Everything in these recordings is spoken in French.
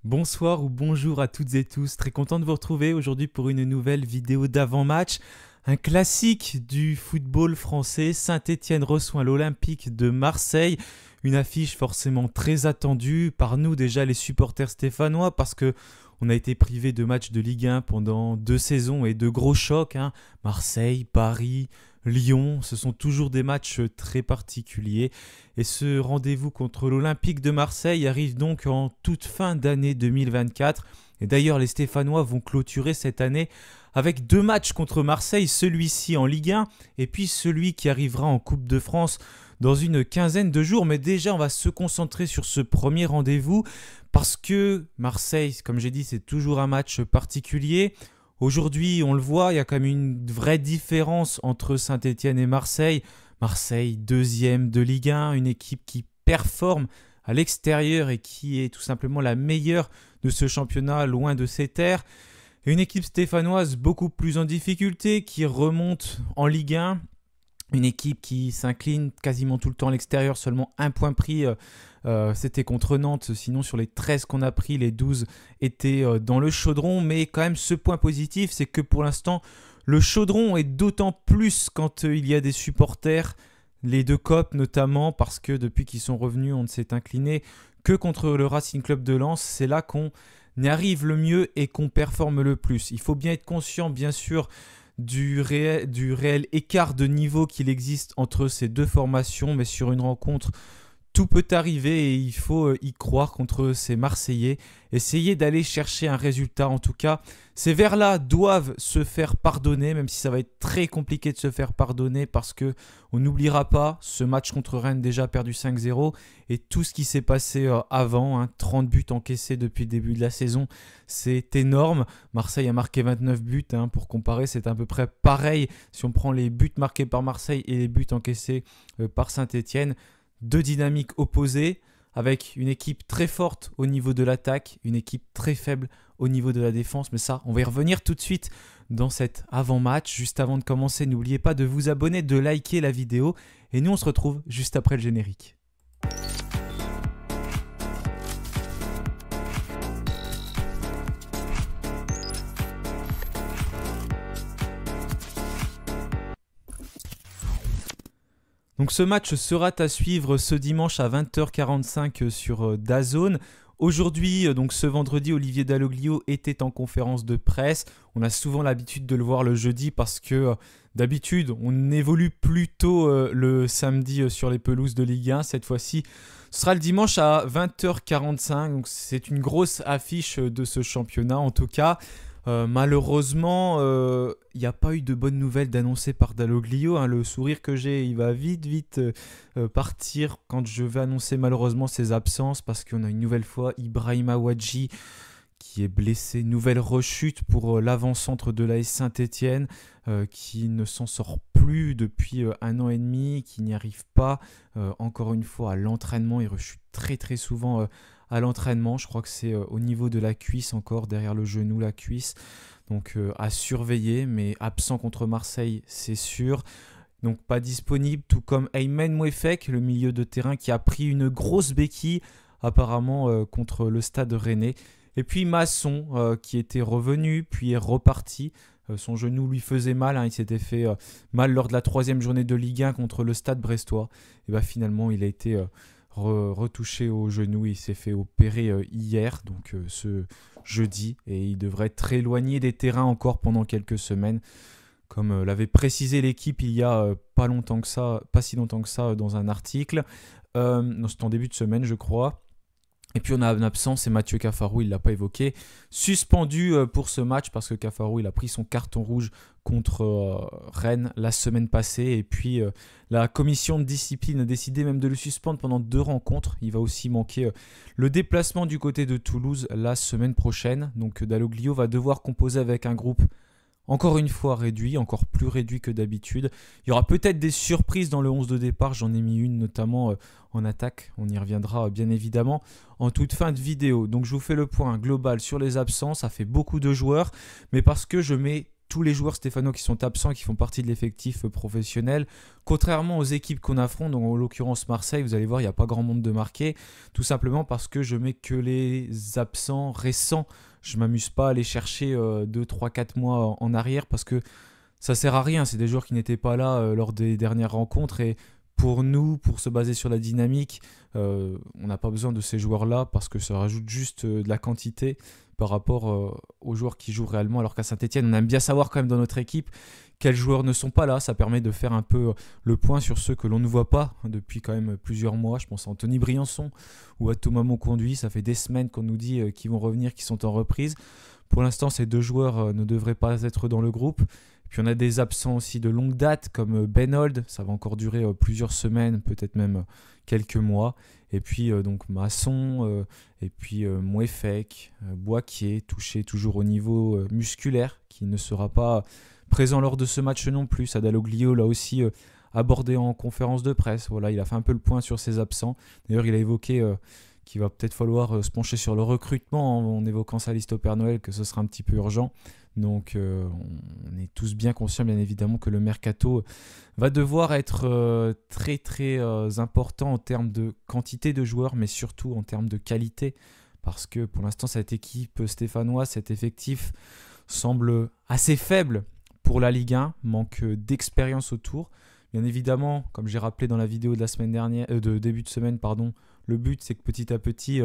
Bonsoir ou bonjour à toutes et tous, très content de vous retrouver aujourd'hui pour une nouvelle vidéo d'avant-match. Un classique du football français, Saint-Étienne reçoit l'Olympique de Marseille. Une affiche forcément très attendue par nous déjà les supporters stéphanois parce que on a été privé de matchs de Ligue 1 pendant 2 saisons et de gros chocs. Marseille, Paris, Lyon, ce sont toujours des matchs très particuliers. Et ce rendez-vous contre l'Olympique de Marseille arrive donc en toute fin d'année 2024. Et d'ailleurs, les Stéphanois vont clôturer cette année avec 2 matchs contre Marseille, celui-ci en Ligue 1 et puis celui qui arrivera en Coupe de France dans une quinzaine de jours. Mais déjà, on va se concentrer sur ce premier rendez-vous parce que Marseille, comme j'ai dit, c'est toujours un match particulier. Aujourd'hui, on le voit, il y a quand même une vraie différence entre Saint-Étienne et Marseille. Marseille, deuxième de Ligue 1, une équipe qui performe à l'extérieur et qui est tout simplement la meilleure de ce championnat, loin de ses terres. Et une équipe stéphanoise beaucoup plus en difficulté, qui remonte en Ligue 1. Une équipe qui s'incline quasiment tout le temps à l'extérieur, seulement un point pris, c'était contre Nantes. Sinon, sur les 13 qu'on a pris, les 12 étaient dans le chaudron. Mais quand même, ce point positif, c'est que pour l'instant, le chaudron est d'autant plus quand il y a des supporters, les deux copes notamment, parce que depuis qu'ils sont revenus, on ne s'est incliné que contre le Racing Club de Lens. C'est là qu'on y arrive le mieux et qu'on performe le plus. Il faut bien être conscient, bien sûr, du réel écart de niveau qu'il existe entre ces deux formations, mais sur une rencontre, tout peut arriver et il faut y croire contre ces Marseillais. Essayer d'aller chercher un résultat, en tout cas, ces Verts-là doivent se faire pardonner, même si ça va être très compliqué de se faire pardonner parce que on n'oubliera pas ce match contre Rennes déjà perdu 5-0 et tout ce qui s'est passé avant, 30 buts encaissés depuis le début de la saison, c'est énorme. Marseille a marqué 29 buts, pour comparer, c'est à peu près pareil si on prend les buts marqués par Marseille et les buts encaissés par Saint-Étienne. Deux dynamiques opposées, avec une équipe très forte au niveau de l'attaque, une équipe très faible au niveau de la défense. Mais ça, on va y revenir tout de suite dans cet avant-match. Juste avant de commencer, n'oubliez pas de vous abonner, de liker la vidéo. Et nous, on se retrouve juste après le générique. Donc ce match sera à suivre ce dimanche à 20h45 sur DAZN. Aujourd'hui, donc ce vendredi, Olivier Dalloglio était en conférence de presse. On a souvent l'habitude de le voir le jeudi parce que d'habitude, on évolue plutôt le samedi sur les pelouses de Ligue 1. Cette fois-ci, ce sera le dimanche à 20h45. Donc c'est une grosse affiche de ce championnat en tout cas. Malheureusement, il n'y a pas eu de bonnes nouvelles d'annoncer par Dalloglio. Le sourire que j'ai, il va vite partir quand je vais annoncer malheureusement ses absences parce qu'on a une nouvelle fois Ibrahima Ouadji qui est blessé. Nouvelle rechute pour l'avant-centre de l'AS Saint-Étienne qui ne s'en sort plus depuis 1 an et demi, qui n'y arrive pas encore une fois à l'entraînement. Il rechute très souvent à l'entraînement. Je crois que c'est au niveau de la cuisse encore, derrière le genou, la cuisse. Donc à surveiller, mais absent contre Marseille, c'est sûr. Donc pas disponible, tout comme Aymen Mouefek, le milieu de terrain qui a pris une grosse béquille apparemment contre le Stade Rennais. Et puis Masson qui était revenu, puis est reparti. Son genou lui faisait mal, il s'était fait mal lors de la 3e journée de Ligue 1 contre le Stade Brestois. Et finalement il a été retouché au genou, il s'est fait opérer hier, donc ce jeudi, et il devrait être très éloigné des terrains encore pendant quelques semaines. Comme l'avait précisé l'équipe il y a pas si longtemps que ça dans un article. C'était en début de semaine, je crois. Et puis on a un absent, c'est Mathieu Cafarou, il ne l'a pas évoqué. Suspendu pour ce match parce que Cafarou il a pris son carton rouge contre Rennes la semaine passée. Et puis la commission de discipline a décidé même de le suspendre pendant 2 rencontres. Il va aussi manquer le déplacement du côté de Toulouse la semaine prochaine. Donc Dalloglio va devoir composer avec un groupe encore une fois réduit, encore plus réduit que d'habitude. Il y aura peut-être des surprises dans le 11 de départ, j'en ai mis une notamment en attaque, on y reviendra bien évidemment en toute fin de vidéo. Donc je vous fais le point global sur les absences, ça fait beaucoup de joueurs, mais parce que je mets tous les joueurs stéphanois qui sont absents et qui font partie de l'effectif professionnel. Contrairement aux équipes qu'on affronte, donc en l'occurrence Marseille, vous allez voir, il n'y a pas grand monde de marqué, tout simplement parce que je mets que les absents récents. Je ne m'amuse pas à aller chercher 2, 3, 4 mois en arrière parce que ça sert à rien. C'est des joueurs qui n'étaient pas là lors des dernières rencontres et pour nous, pour se baser sur la dynamique, on n'a pas besoin de ces joueurs-là parce que ça rajoute juste de la quantité par rapport aux joueurs qui jouent réellement. Alors qu'à Saint-Etienne, on aime bien savoir quand même dans notre équipe quels joueurs ne sont pas là. Ça permet de faire un peu le point sur ceux que l'on ne voit pas depuis quand même plusieurs mois. Je pense à Anthony Briançon ou à Thomas Monconduit. Ça fait des semaines qu'on nous dit qu'ils vont revenir, qu'ils sont en reprise. Pour l'instant, ces 2 joueurs ne devraient pas être dans le groupe. Puis on a des absents aussi de longue date comme Ben Hold, ça va encore durer plusieurs semaines, peut-être même quelques mois. Et puis donc Masson, et puis Mouefek, Boakier, touché toujours au niveau musculaire, qui ne sera pas présent lors de ce match non plus. Sadaloglio l'a aussi abordé en conférence de presse. Voilà, il a fait un peu le point sur ses absents. D'ailleurs, il a évoqué qu'il va peut-être falloir se pencher sur le recrutement en évoquant sa liste au Père Noël, que ce sera un petit peu urgent. Donc on est tous bien conscients bien évidemment que le mercato va devoir être très très important en termes de quantité de joueurs, mais surtout en termes de qualité, parce que pour l'instant cette équipe stéphanoise, cet effectif semble assez faible pour la Ligue 1, manque d'expérience autour. Bien évidemment, comme j'ai rappelé dans la vidéo de la semaine dernière, de début de semaine, pardon, le but c'est que petit à petit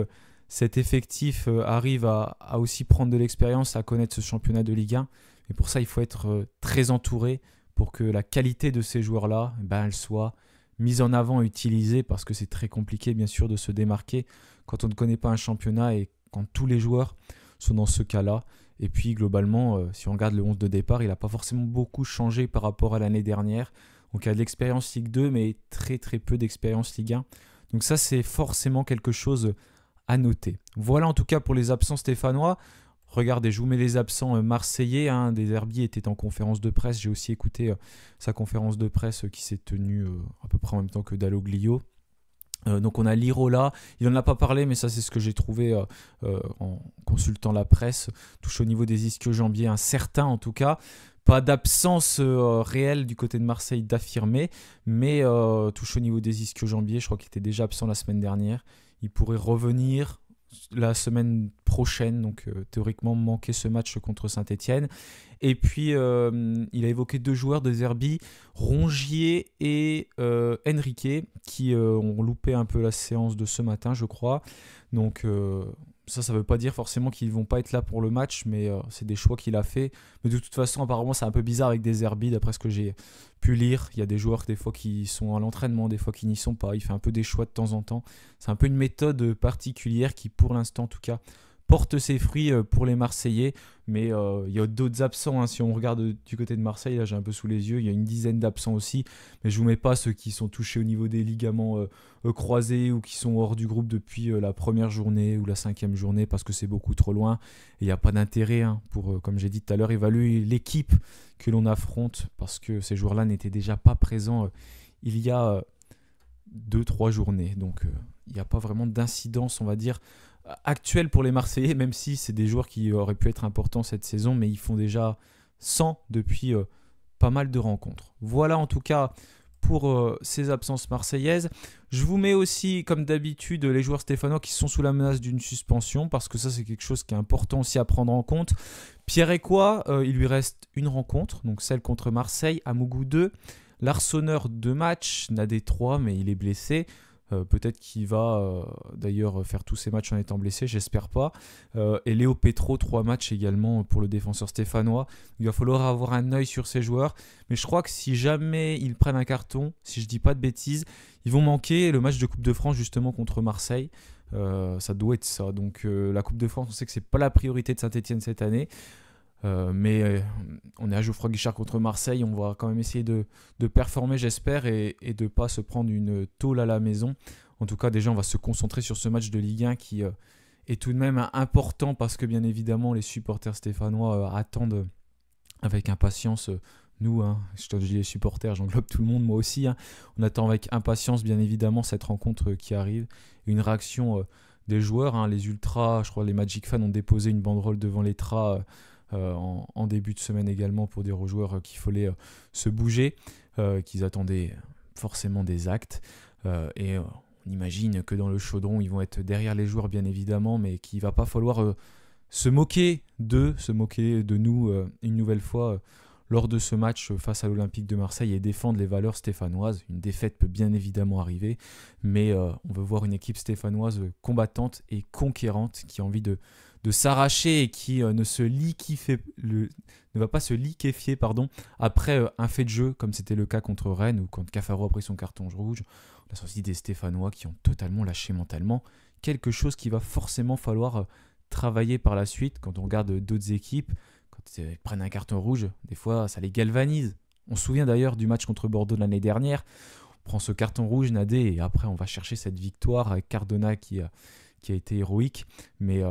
cet effectif arrive à aussi prendre de l'expérience, à connaître ce championnat de Ligue 1. Et pour ça, il faut être très entouré pour que la qualité de ces joueurs-là, elle soit mise en avant et utilisée, parce que c'est très compliqué, bien sûr, de se démarquer quand on ne connaît pas un championnat et quand tous les joueurs sont dans ce cas-là. Et puis, globalement, si on regarde le 11 de départ, il n'a pas forcément beaucoup changé par rapport à l'année dernière. Donc, il y a de l'expérience Ligue 2, mais très, très peu d'expérience Ligue 1. Donc ça, c'est forcément quelque chose à noter. Voilà en tout cas pour les absents stéphanois. Regardez, je vous mets les absents marseillais. Des Herbiers était en conférence de presse. J'ai aussi écouté sa conférence de presse qui s'est tenue à peu près en même temps que Dalloglio. Donc on a Lirola, il n'en a pas parlé, mais ça c'est ce que j'ai trouvé en consultant la presse. Touche au niveau des ischio-jambiers, un certain en tout cas. Pas d'absence réelle du côté de Marseille d'affirmer, mais touche au niveau des ischio-jambiers, je crois qu'il était déjà absent la semaine dernière. Il pourrait revenir la semaine prochaine, donc théoriquement manquer ce match contre Saint-Etienne. Et puis il a évoqué 2 joueurs de Zerbi, Rongier et Henrique, qui ont loupé un peu la séance de ce matin, je crois. Donc ça ne veut pas dire forcément qu'ils ne vont pas être là pour le match, mais c'est des choix qu'il a fait. Mais de toute façon, apparemment, c'est un peu bizarre avec des Zerbi, d'après ce que j'ai pu lire. Il y a des joueurs des fois qui sont à l'entraînement, des fois qui n'y sont pas. Il fait un peu des choix de temps en temps. C'est un peu une méthode particulière qui, pour l'instant en tout cas, porte ses fruits pour les Marseillais. Mais il y a d'autres absents. Si on regarde du côté de Marseille, là j'ai un peu sous les yeux, il y a une dizaine d'absents aussi. Mais je ne vous mets pas ceux qui sont touchés au niveau des ligaments croisés ou qui sont hors du groupe depuis la première journée ou la 5e journée, parce que c'est beaucoup trop loin. Et il n'y a pas d'intérêt pour, comme j'ai dit tout à l'heure, évaluer l'équipe que l'on affronte, parce que ces joueurs-là n'étaient déjà pas présents il y a 2-3 journées. Donc il n'y a pas vraiment d'incidence, on va dire, actuelle pour les Marseillais, même si c'est des joueurs qui auraient pu être importants cette saison, mais ils font déjà 100 depuis pas mal de rencontres. Voilà en tout cas pour ces absences marseillaises. Je vous mets aussi, comme d'habitude, les joueurs stéphanois qui sont sous la menace d'une suspension, parce que ça c'est quelque chose qui est important aussi à prendre en compte. Pierre Ecoua, il lui reste une rencontre, donc celle contre Marseille, Amougou 2, Larsonneur 2 matchs, Nadé 3, mais il est blessé. Peut-être qu'il va d'ailleurs faire tous ses matchs en étant blessé, j'espère pas. Et Léo Petro, 3 matchs également pour le défenseur stéphanois. Il va falloir avoir un œil sur ces joueurs. Mais je crois que si jamais ils prennent un carton, si je dis pas de bêtises, ils vont manquer le match de Coupe de France justement contre Marseille. Ça doit être ça. Donc la Coupe de France, on sait que c'est pas la priorité de Saint-Etienne cette année. Mais on est à Geoffroy Guichard contre Marseille, on va quand même essayer de performer, j'espère, et de ne pas se prendre une tôle à la maison. En tout cas, déjà, on va se concentrer sur ce match de Ligue 1 qui est tout de même important, parce que bien évidemment, les supporters stéphanois attendent avec impatience. Nous, je te dis les supporters, j'englobe tout le monde, moi aussi. On attend avec impatience, bien évidemment, cette rencontre qui arrive. Une réaction des joueurs, les ultras, je crois les Magic Fans ont déposé une banderole devant l'Etra en début de semaine également pour dire aux joueurs qu'il fallait se bouger, qu'ils attendaient forcément des actes. On imagine que dans le chaudron, ils vont être derrière les joueurs bien évidemment, mais qu'il ne va pas falloir se moquer d'eux, se moquer de nous une nouvelle fois lors de ce match face à l'Olympique de Marseille et défendre les valeurs stéphanoises. Une défaite peut bien évidemment arriver, mais on veut voir une équipe stéphanoise combattante et conquérante qui a envie de s'arracher et qui ne va pas se liquéfier après un fait de jeu, comme c'était le cas contre Rennes ou quand Cafaro a pris son carton rouge. On a sorti des Stéphanois qui ont totalement lâché mentalement. Quelque chose qu'il va forcément falloir travailler par la suite quand on regarde d'autres équipes. Quand ils prennent un carton rouge, des fois, ça les galvanise. On se souvient d'ailleurs du match contre Bordeaux de l'année dernière. On prend ce carton rouge, Nadé, et après, on va chercher cette victoire avec Cardona qui a été héroïque. Mais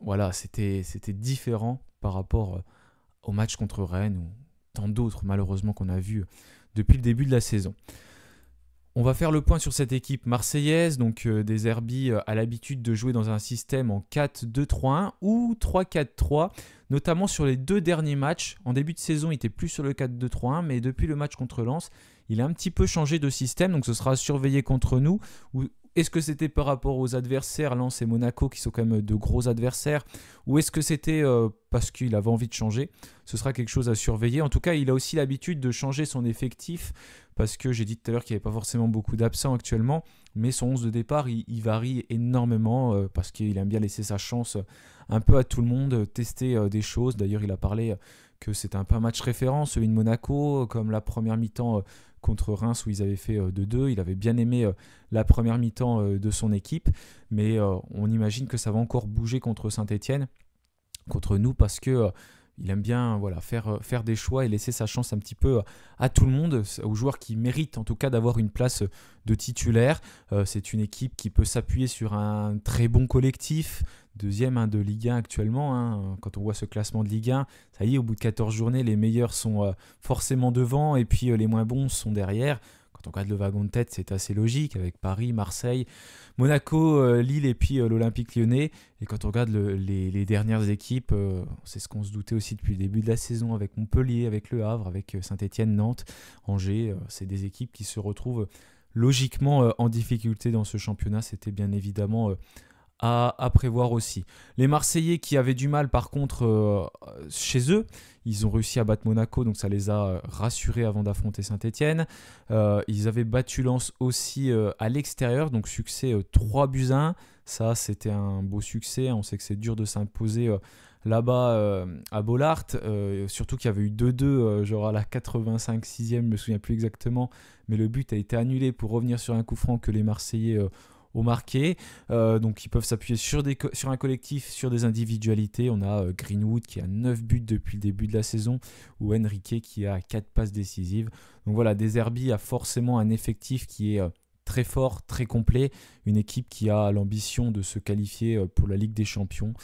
voilà, c'était différent par rapport au match contre Rennes ou tant d'autres, malheureusement, qu'on a vus depuis le début de la saison. On va faire le point sur cette équipe marseillaise. Donc des Herbis a l'habitude de jouer dans un système en 4-2-3-1 ou 3-4-3, notamment sur les 2 derniers matchs. En début de saison, il était plus sur le 4-2-3-1, mais depuis le match contre Lens, il a un petit peu changé de système, donc ce sera surveillé contre nous. Est-ce que c'était par rapport aux adversaires, Lens et Monaco, qui sont quand même de gros adversaires, ou est-ce que c'était parce qu'il avait envie de changer? Ce sera quelque chose à surveiller. En tout cas, il a aussi l'habitude de changer son effectif, parce que j'ai dit tout à l'heure qu'il n'y avait pas forcément beaucoup d'absents actuellement, mais son 11 de départ, il varie énormément, parce qu'il aime bien laisser sa chance un peu à tout le monde, tester des choses. D'ailleurs, il a parlé que c'était un peu un match référent, celui de Monaco, comme la première mi-temps contre Reims où ils avaient fait 2-2. Il avait bien aimé la première mi-temps de son équipe, mais on imagine que ça va encore bouger contre Saint-Etienne, contre nous, parce que il aime bien faire des choix et laisser sa chance un petit peu à tout le monde, aux joueurs qui méritent en tout cas d'avoir une place de titulaire. C'est une équipe qui peut s'appuyer sur un très bon collectif, deuxième de Ligue 1 actuellement. Quand on voit ce classement de Ligue 1, ça y est, au bout de 14 journées, les meilleurs sont forcément devant et puis les moins bons sont derrière. Quand on regarde le wagon de tête, c'est assez logique avec Paris, Marseille, Monaco, Lille et puis l'Olympique Lyonnais. Et quand on regarde les dernières équipes, c'est ce qu'on se doutait aussi depuis le début de la saison avec Montpellier, avec Le Havre, avec Saint-Etienne, Nantes, Angers. C'est des équipes qui se retrouvent logiquement en difficulté dans ce championnat. C'était bien évidemment à prévoir aussi. Les Marseillais qui avaient du mal par contre chez eux, ils ont réussi à battre Monaco, donc ça les a rassurés avant d'affronter Saint-Etienne. Ils avaient battu Lens aussi à l'extérieur, donc succès 3-1. Ça, c'était un beau succès. On sait que c'est dur de s'imposer là-bas à Bollaert, surtout qu'il y avait eu 2-2 genre à la 85e, je ne me souviens plus exactement, mais le but a été annulé pour revenir sur un coup franc que les Marseillais au marqué. Donc ils peuvent s'appuyer sur un collectif, sur des individualités. On a Greenwood qui a 9 buts depuis le début de la saison, ou Enrique qui a 4 passes décisives. Donc voilà, des Herbis a forcément un effectif qui est très fort, très complet. Une équipe qui a l'ambition de se qualifier pour la Ligue des Champions,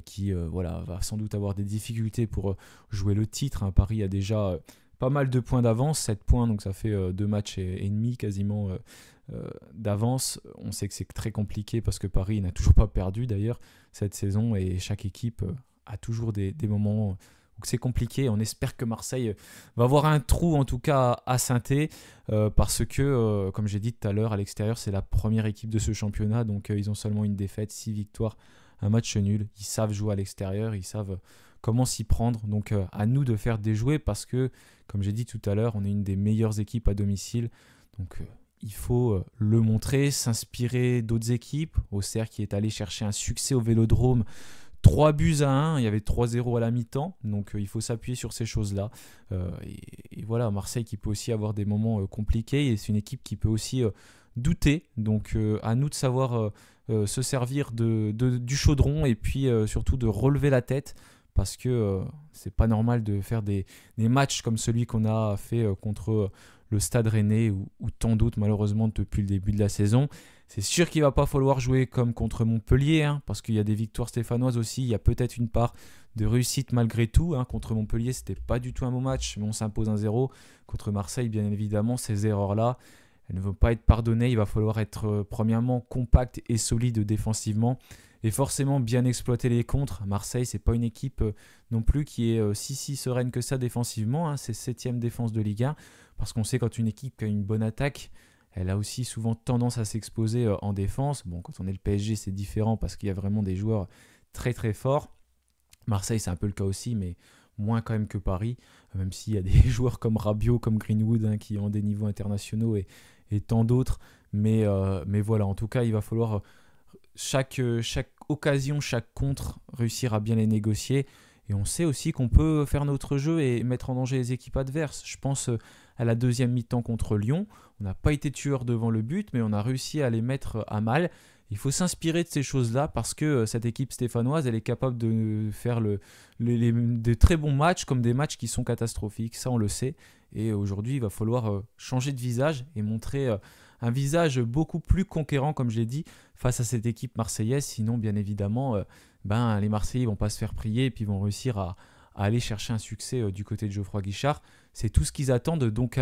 qui va sans doute avoir des difficultés pour jouer le titre. Paris a déjà pas mal de points d'avance, 7 points, donc ça fait 2 matchs et demi quasiment d'avance. On sait que c'est très compliqué parce que Paris n'a toujours pas perdu d'ailleurs cette saison et chaque équipe a toujours des moments où c'est compliqué. On espère que Marseille va avoir un trou en tout cas à Saint-Étienne parce que comme j'ai dit tout à l'heure, à l'extérieur c'est la première équipe de ce championnat, donc ils ont seulement une défaite, 6 victoires, un match nul. Ils savent jouer à l'extérieur, ils savent comment s'y prendre, donc à nous de faire déjouer parce que comme j'ai dit tout à l'heure, on est une des meilleures équipes à domicile, donc il faut le montrer, s'inspirer d'autres équipes. Auxerre qui est allé chercher un succès au Vélodrome, 3-1, il y avait 3-0 à la mi-temps, donc il faut s'appuyer sur ces choses-là. Et voilà, Marseille qui peut aussi avoir des moments compliqués, et c'est une équipe qui peut aussi douter, donc à nous de savoir se servir du chaudron et puis surtout de relever la tête, parce que c'est pas normal de faire des matchs comme celui qu'on a fait contre le Stade Rennais ou tant d'autres malheureusement depuis le début de la saison. C'est sûr qu'il ne va pas falloir jouer comme contre Montpellier, parce qu'il y a des victoires stéphanoises aussi, il y a peut-être une part de réussite malgré tout. Contre Montpellier, c'était pas du tout un bon match, mais on s'impose 1-0. Contre Marseille, bien évidemment, ces erreurs-là, elles ne vont pas être pardonnées. Il va falloir être premièrement compact et solide défensivement, et forcément bien exploiter les contres. Marseille, c'est pas une équipe non plus qui est si sereine que ça défensivement, hein. C'est 7ème défense de Ligue 1, parce qu'on sait quand une équipe a une bonne attaque, elle a aussi souvent tendance à s'exposer en défense. Bon, quand on est le PSG, c'est différent parce qu'il y a vraiment des joueurs très très forts. Marseille, c'est un peu le cas aussi, mais moins quand même que Paris, même s'il y a des joueurs comme Rabiot, comme Greenwood, hein, qui ont des niveaux internationaux et tant d'autres. Mais voilà, en tout cas, il va falloir chaque occasion, chaque contre, réussir à bien les négocier. Et on sait aussi qu'on peut faire notre jeu et mettre en danger les équipes adverses. Je pense à la deuxième mi-temps contre Lyon. On n'a pas été tueur devant le but, mais on a réussi à les mettre à mal. Il faut s'inspirer de ces choses-là parce que cette équipe stéphanoise, elle est capable de faire de très bons matchs comme des matchs qui sont catastrophiques. Ça, on le sait. Et aujourd'hui, il va falloir changer de visage et montrer un visage beaucoup plus conquérant, comme je l'ai dit, face à cette équipe marseillaise. Sinon, bien évidemment, les Marseillais ne vont pas se faire prier et puis vont réussir à aller chercher un succès du côté de Geoffroy Guichard. C'est tout ce qu'ils attendent. Donc,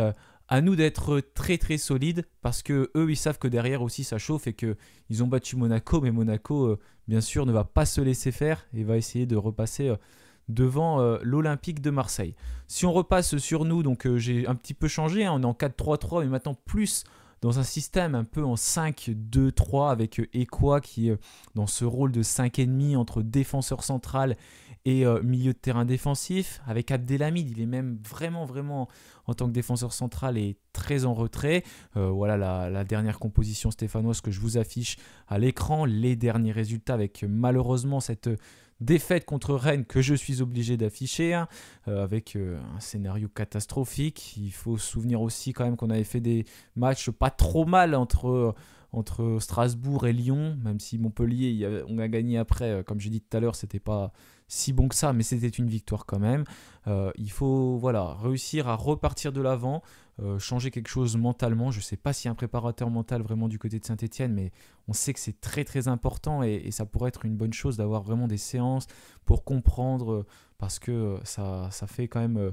à nous d'être très très solides parce que eux ils savent que derrière aussi ça chauffe et qu'ils ont battu Monaco, mais Monaco bien sûr ne va pas se laisser faire et va essayer de repasser devant l'Olympique de Marseille. Si on repasse sur nous, donc j'ai un petit peu changé, hein, on est en 4-3-3 mais maintenant plus dans un système un peu en 5-2-3 avec Ekwa qui est dans ce rôle de 5,5 entre défenseur central et milieu de terrain défensif. Avec Abdelhamid, il est même vraiment en tant que défenseur central et très en retrait. Voilà la dernière composition stéphanoise que je vous affiche à l'écran. Les derniers résultats avec malheureusement cette défaite contre Rennes que je suis obligé d'afficher, hein, avec un scénario catastrophique. Il faut se souvenir aussi quand même qu'on avait fait des matchs pas trop mal entre Strasbourg et Lyon, même si Montpellier, on a gagné après. Comme j'ai dit tout à l'heure, c'était pas si bon que ça, mais c'était une victoire quand même. Il faut réussir à repartir de l'avant, changer quelque chose mentalement. Je ne sais pas s'il y a un préparateur mental vraiment du côté de Saint-Etienne, mais on sait que c'est très très important et ça pourrait être une bonne chose d'avoir vraiment des séances pour comprendre, parce que ça fait quand même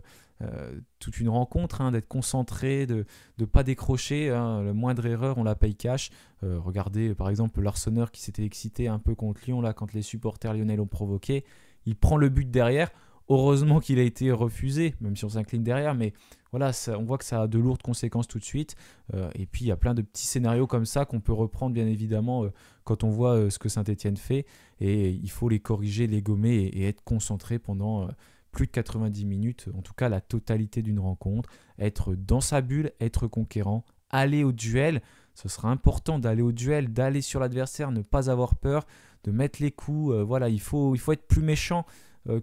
toute une rencontre, hein, d'être concentré, de ne pas décrocher, hein. La moindre erreur, on la paye cash. Regardez par exemple l'Arseneur qui s'était excité un peu contre Lyon là, quand les supporters lyonnais l'ont provoqué. Il prend le but derrière. Heureusement qu'il a été refusé, même si on s'incline derrière, mais voilà, on voit que ça a de lourdes conséquences tout de suite. Et puis il y a plein de petits scénarios comme ça qu'on peut reprendre bien évidemment quand on voit ce que Saint-Etienne fait. Et il faut les corriger, les gommer et être concentré pendant plus de 90 minutes, en tout cas la totalité d'une rencontre. Être dans sa bulle, être conquérant, aller au duel. Ce sera important d'aller au duel, d'aller sur l'adversaire, ne pas avoir peur, de mettre les coups. Voilà, il faut être plus méchant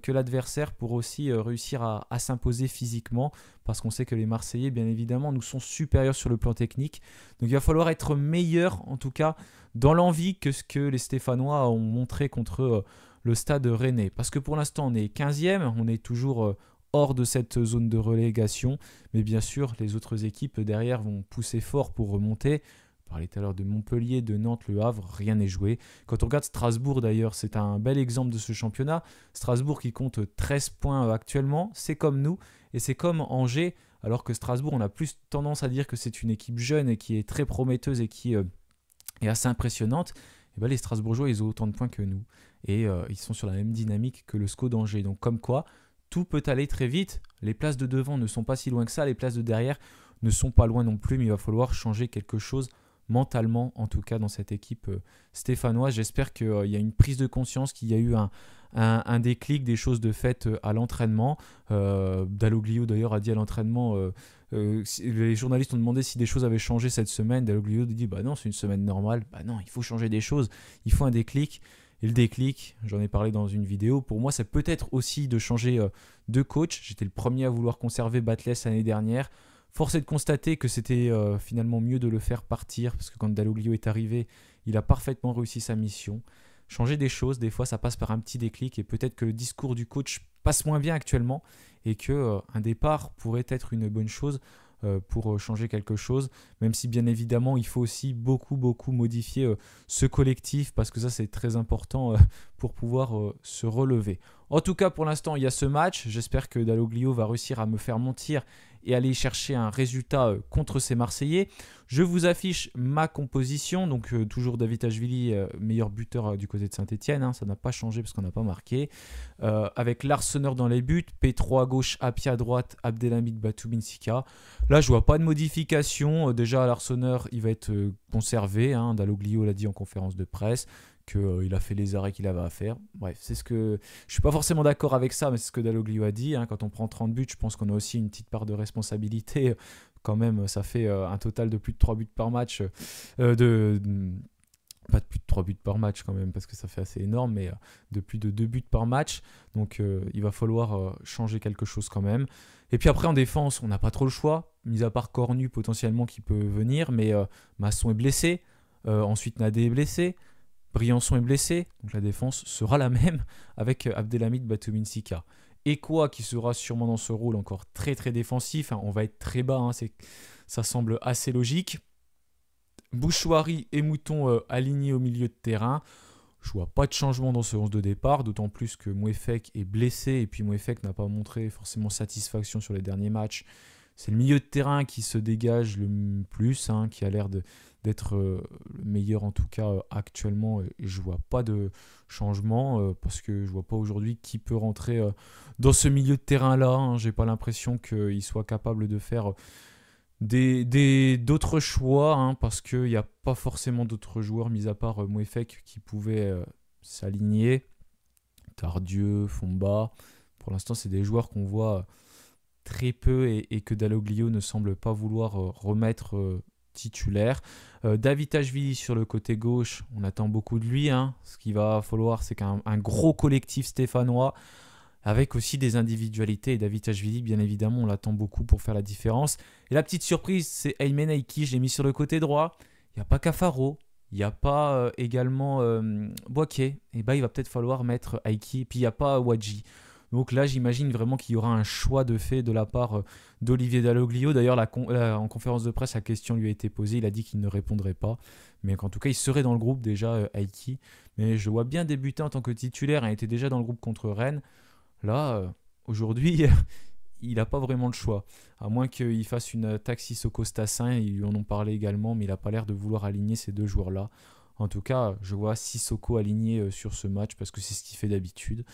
que l'adversaire pour aussi réussir à s'imposer physiquement, parce qu'on sait que les Marseillais, bien évidemment, nous sont supérieurs sur le plan technique. Donc il va falloir être meilleur, en tout cas, dans l'envie que ce que les Stéphanois ont montré contre le Stade Rennais. Parce que pour l'instant, on est 15e, on est toujours hors de cette zone de relégation, mais bien sûr, les autres équipes derrière vont pousser fort pour remonter. On parlait tout à l'heure de Montpellier, de Nantes, Le Havre, rien n'est joué. Quand on regarde Strasbourg d'ailleurs, c'est un bel exemple de ce championnat. Strasbourg qui compte 13 points actuellement, c'est comme nous et c'est comme Angers, alors que Strasbourg, on a plus tendance à dire que c'est une équipe jeune et qui est très prometteuse et qui est assez impressionnante. Et bien, les Strasbourgeois, ils ont autant de points que nous et ils sont sur la même dynamique que le SCO d'Angers. Donc comme quoi, tout peut aller très vite. Les places de devant ne sont pas si loin que ça, les places de derrière ne sont pas loin non plus, mais il va falloir changer quelque chose mentalement, en tout cas dans cette équipe stéphanoise. J'espère qu'il y a une prise de conscience, qu'il y a eu un déclic, des choses de fait à l'entraînement. Dalloglio d'ailleurs a dit à l'entraînement, les journalistes ont demandé si des choses avaient changé cette semaine. Dalloglio dit bah non, c'est une semaine normale. Bah non, il faut changer des choses, il faut un déclic. Et le déclic, j'en ai parlé dans une vidéo, pour moi c'est peut-être aussi de changer de coach. J'étais le premier à vouloir conserver Batles l'année dernière. Force est de constater que c'était finalement mieux de le faire partir, parce que quand Dalloglio est arrivé, il a parfaitement réussi sa mission. Changer des choses, des fois ça passe par un petit déclic, et peut-être que le discours du coach passe moins bien actuellement, et qu'un départ pourrait être une bonne chose pour changer quelque chose, même si bien évidemment il faut aussi beaucoup modifier ce collectif, parce que ça c'est très important pour pouvoir se relever. En tout cas pour l'instant il y a ce match, j'espère que Dalloglio va réussir à me faire mentir et aller chercher un résultat contre ces Marseillais. Je vous affiche ma composition, donc toujours David meilleur buteur du côté de Saint-Etienne, hein, ça n'a pas changé parce qu'on n'a pas marqué. Avec l'Arseneur dans les buts, Petro à gauche, Apia à droite, Abdelhamid Batoumi Nsika. Là, je vois pas de modification. Déjà, l'Arseneur, il va être conservé. Hein. Dalloglio l'a dit en conférence de presse qu'il a fait les arrêts qu'il avait à faire. Bref, c'est ce que... Je suis pas forcément d'accord avec ça, mais c'est ce que Dalloglio a dit. Hein. Quand on prend 30 buts, je pense qu'on a aussi une petite part de responsabilité. Quand même, ça fait un total de plus de 3 buts par match. Pas de plus de 3 buts par match quand même, parce que ça fait assez énorme, mais de plus de 2 buts par match. Donc il va falloir changer quelque chose quand même. Et puis après en défense, on n'a pas trop le choix, mis à part Cornu potentiellement qui peut venir, mais Masson est blessé. Ensuite Nadé est blessé. Briançon est blessé. Donc la défense sera la même avec Abdelhamid Batoumi Nsika. Et quoi qui sera sûrement dans ce rôle encore très très défensif. Hein, on va être très bas, hein, ça semble assez logique. Bouchouari et Mouton alignés au milieu de terrain. Je vois pas de changement dans ce 11 de départ, d'autant plus que Mouefek est blessé et puis Mouefek n'a pas montré forcément satisfaction sur les derniers matchs. C'est le milieu de terrain qui se dégage le plus, hein, qui a l'air d'être le meilleur en tout cas actuellement. Et je vois pas de changement parce que je vois pas aujourd'hui qui peut rentrer dans ce milieu de terrain-là. Hein. J'ai pas l'impression qu'il soit capable de faire d'autres choix, hein, parce qu'il n'y a pas forcément d'autres joueurs, mis à part Mouefek, qui pouvaient s'aligner. Tardieu, Fomba. Pour l'instant, c'est des joueurs qu'on voit très peu et que Dalloglio ne semble pas vouloir remettre titulaire. Davitashvili sur le côté gauche, on attend beaucoup de lui. Hein. Ce qu'il va falloir, c'est qu'un gros collectif stéphanois, avec aussi des individualités. Et Davitashvili, bien évidemment, on l'attend beaucoup pour faire la différence. Et la petite surprise, c'est Aymen Aiki, je l'ai mis sur le côté droit. Il n'y a pas Cafaro, il n'y a pas également Boaké. Et il va peut-être falloir mettre Aiki. Et puis il n'y a pas Wadji. Donc là, j'imagine vraiment qu'il y aura un choix de fait de la part d'Olivier Dalloglio. D'ailleurs, en conférence de presse, la question lui a été posée. Il a dit qu'il ne répondrait pas. Mais qu'en tout cas, il serait dans le groupe déjà, Aiki. Mais je vois bien débuter en tant que titulaire. Il était déjà dans le groupe contre Rennes. Là, aujourd'hui, il n'a pas vraiment le choix. À moins qu'il fasse une attaque Sissoko-Stassin. Ils lui en ont parlé également, mais il n'a pas l'air de vouloir aligner ces deux joueurs-là. En tout cas, je vois Sissoko aligné sur ce match parce que c'est ce qu'il fait d'habitude.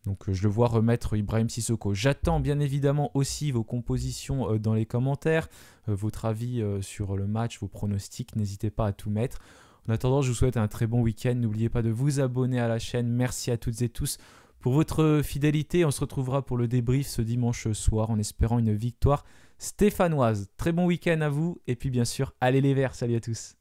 Donc je le vois remettre Ibrahim Sissoko. J'attends bien évidemment aussi vos compositions dans les commentaires, votre avis sur le match, vos pronostics. N'hésitez pas à tout mettre. En attendant, je vous souhaite un très bon week-end. N'oubliez pas de vous abonner à la chaîne. Merci à toutes et tous pour votre fidélité. On se retrouvera pour le débrief ce dimanche soir en espérant une victoire stéphanoise. Très bon week-end à vous et puis bien sûr, allez les Verts. Salut à tous.